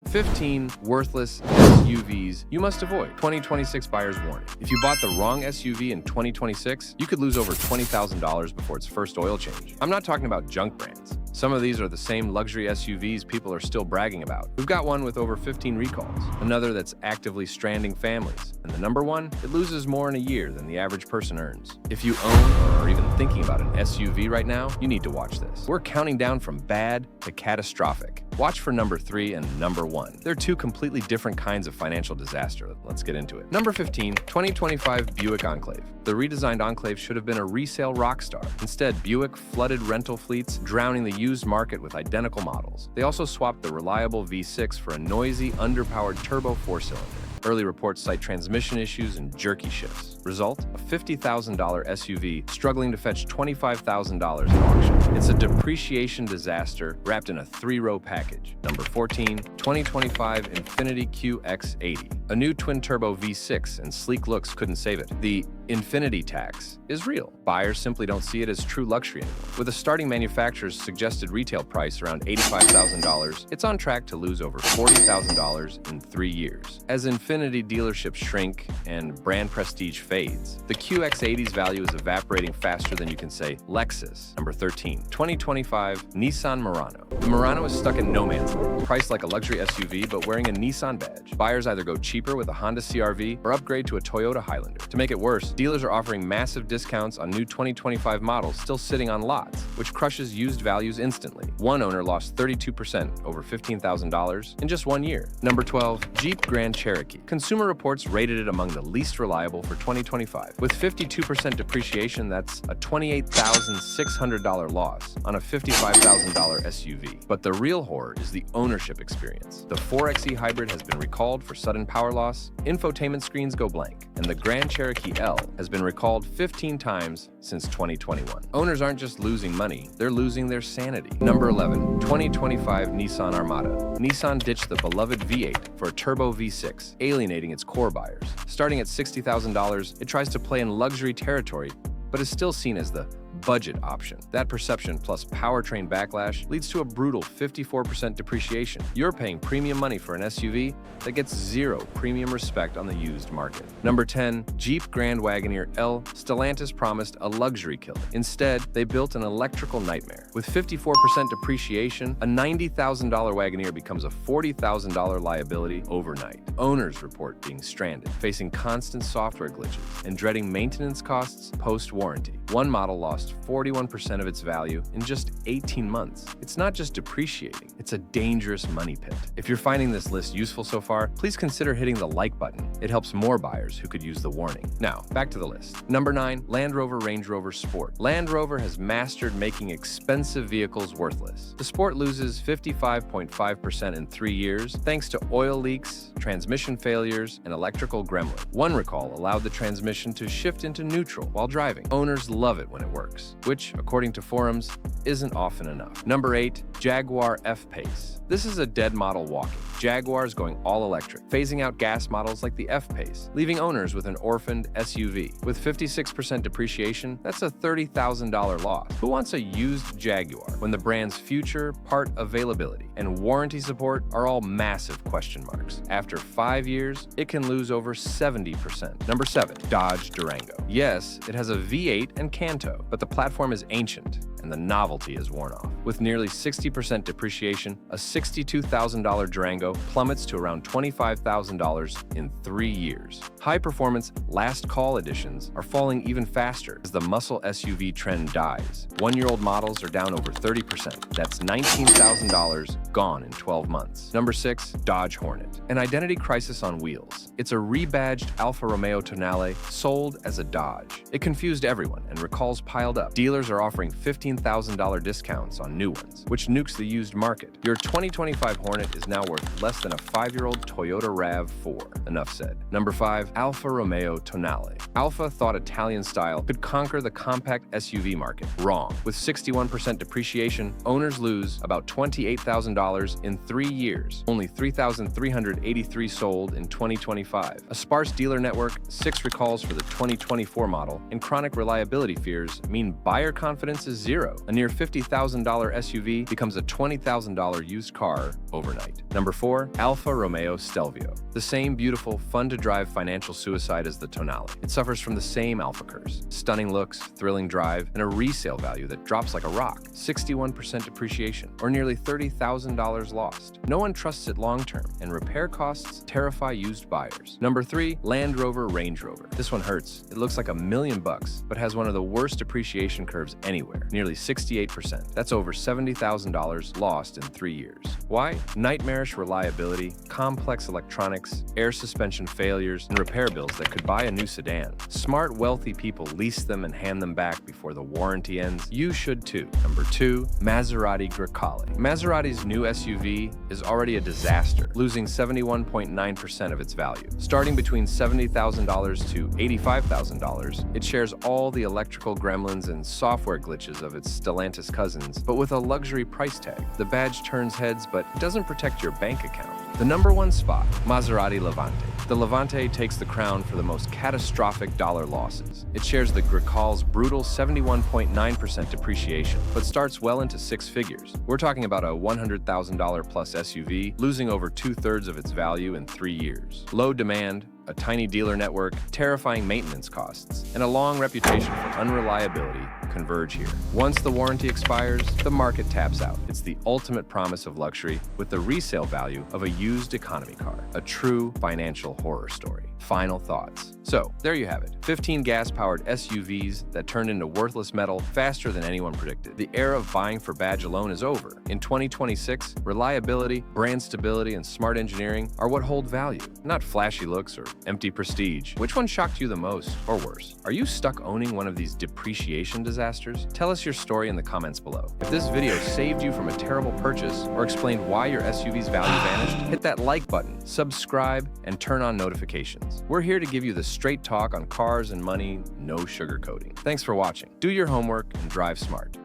15 worthless SUVs you must avoid. 2026 buyer's warning. If you bought the wrong SUV in 2026, you could lose over $20,000 before its first oil change. I'm not talking about junk brands. Some of these are the same luxury SUVs people are still bragging about. We've got one with over 15 recalls, another that's actively stranding families, and the number one, it loses more in a year than the average person earns. If you own or are even thinking about an SUV right now, you need to watch this. We're counting down from bad to catastrophic. Watch for number 3 and number 1. They're two completely different kinds of financial disaster. Let's get into it. Number 15, 2025 Buick Enclave. The redesigned Enclave should have been a resale rock star. Instead, Buick flooded rental fleets, drowning the used market with identical models. They also swapped the reliable V6 for a noisy, underpowered turbo 4-cylinder. Early reports cite transmission issues and jerky shifts. Result? A $50,000 SUV struggling to fetch $25,000 at auction. It's a depreciation disaster wrapped in a 3-row package. Number 14, 2025 Infiniti QX80. A new twin-turbo V6 and sleek looks couldn't save it. The Infiniti tax is real. Buyers simply don't see it as true luxury anymore. With a starting manufacturer's suggested retail price around $85,000, it's on track to lose over $40,000 in 3 years. As Infiniti dealerships shrink and brand prestige fades, the QX80's value is evaporating faster than you can say Lexus. Number 13, 2025 Nissan Murano. The Murano is stuck in no man's land, priced like a luxury SUV but wearing a Nissan badge. Buyers either go cheaper with a Honda CR-V or upgrade to a Toyota Highlander. To make it worse, dealers are offering massive discounts on new 2025 models still sitting on lots, which crushes used values instantly. One owner lost 32%, over $15,000, in just 1 year. Number 12, Jeep Grand Cherokee. Consumer Reports rated it among the least reliable for 2025. With 52% depreciation, that's a $28,600 loss on a $55,000 SUV. But the real horror is the ownership experience. The 4xe Hybrid has been recalled for sudden power loss, infotainment screens go blank, and the Grand Cherokee L has been recalled 15 times since 2021. Owners aren't just losing money, they're losing their sanity. Number 11, 2025 Nissan Armada. Nissan ditched the beloved V8 for a turbo V6, alienating its core buyers. Starting at $60,000, it tries to play in luxury territory, but is still seen as the budget option. That perception plus powertrain backlash leads to a brutal 54% depreciation. You're paying premium money for an SUV that gets zero premium respect on the used market. Number 10, Jeep Grand Wagoneer L. Stellantis promised a luxury killer. Instead, they built an electrical nightmare. With 54% depreciation, a $90,000 Wagoneer becomes a $40,000 liability overnight. Owners report being stranded, facing constant software glitches, and dreading maintenance costs post-warranty. One model lost 41% of its value in just 18 months. It's not just depreciating, it's a dangerous money pit. If you're finding this list useful so far, please consider hitting the like button. It helps more buyers who could use the warning. Now, back to the list. Number 9, Land Rover Range Rover Sport. Land Rover has mastered making expensive vehicles worthless. The Sport loses 55.5% in 3 years thanks to oil leaks, transmission failures, and electrical gremlin. One recall allowed the transmission to shift into neutral while driving. Owners love it when it works, which, according to forums, isn't often enough. Number 8, Jaguar F-Pace. This is a dead model walking. Jaguar is going all electric, phasing out gas models like the F-Pace, leaving owners with an orphaned SUV. With 56% depreciation, that's a $30,000 loss. Who wants a used Jaguar when the brand's future, part availability, and warranty support are all massive question marks? After 5 years, it can lose over 70%. Number 7, Dodge Durango. Yes, it has a V8 and Canto, but the platform is ancient and the novelty is worn off. With nearly 60% depreciation, a $62,000 Durango plummets to around $25,000 in 3 years. High-performance last call editions are falling even faster as the muscle SUV trend dies. 1-year-old models are down over 30%. That's $19,000 gone in 12 months. Number 6, Dodge Hornet. An identity crisis on wheels. It's a rebadged Alfa Romeo Tonale sold as a Dodge. It confused everyone and recalls piled up. Dealers are offering $15,000 discounts on new ones, which nukes the used market. Your 2025 Hornet is now worth less than a 5-year-old Toyota RAV4. Enough said. Number 5, Alfa Romeo Tonale. Alfa thought Italian style could conquer the compact SUV market. Wrong. With 61% depreciation, owners lose about $28,000 in 3 years. Only 3,383 sold in 2025. A sparse dealer network, 6 recalls for the 2024 model, and chronic reliability fears mean buyer confidence is zero. 0, a near $50,000 SUV becomes a $20,000 used car overnight. Number 4, Alfa Romeo Stelvio. The same beautiful, fun-to-drive financial suicide as the Tonale. It suffers from the same Alfa curse. Stunning looks, thrilling drive, and a resale value that drops like a rock. 61% depreciation, or nearly $30,000 lost. No one trusts it long-term, and repair costs terrify used buyers. Number 3, Land Rover Range Rover. This one hurts. It looks like $1 million, but has one of the worst depreciation curves anywhere, nearly 68%. That's over $70,000 lost in 3 years. Why? Nightmarish reliability, complex electronics, air suspension failures, and repair bills that could buy a new sedan. Smart, wealthy people lease them and hand them back before the warranty ends. You should too. Number 2, Maserati Grecale. Maserati's new SUV is already a disaster, losing 71.9% of its value. Starting between $70,000 to $85,000, it shares all the electrical gremlins and software glitches of its Stellantis cousins, but with a luxury price tag. The badge turns heads, but doesn't protect your bank account. The number 1 spot, Maserati Levante. The Levante takes the crown for the most catastrophic dollar losses. It shares the Grecale's brutal 71.9% depreciation, but starts well into 6 figures. We're talking about a $100,000 plus SUV, losing over 2/3 of its value in 3 years. Low demand, a tiny dealer network, terrifying maintenance costs, and a long reputation for unreliability converge here. Once the warranty expires, the market taps out. It's the ultimate promise of luxury with the resale value of a used economy car. A true financial horror story. Final thoughts. So, there you have it. 15 gas-powered SUVs that turned into worthless metal faster than anyone predicted. The era of buying for badge alone is over. In 2026, reliability, brand stability, and smart engineering are what hold value, not flashy looks or empty prestige. Which one shocked you the most, or worse? Are you stuck owning one of these depreciation disasters? Tell us your story in the comments below. If this video saved you from a terrible purchase or explained why your SUV's value vanished, hit that like button, subscribe, and turn on notifications. We're here to give you the straight talk on cars and money, no sugarcoating. Thanks for watching. Do your homework and drive smart.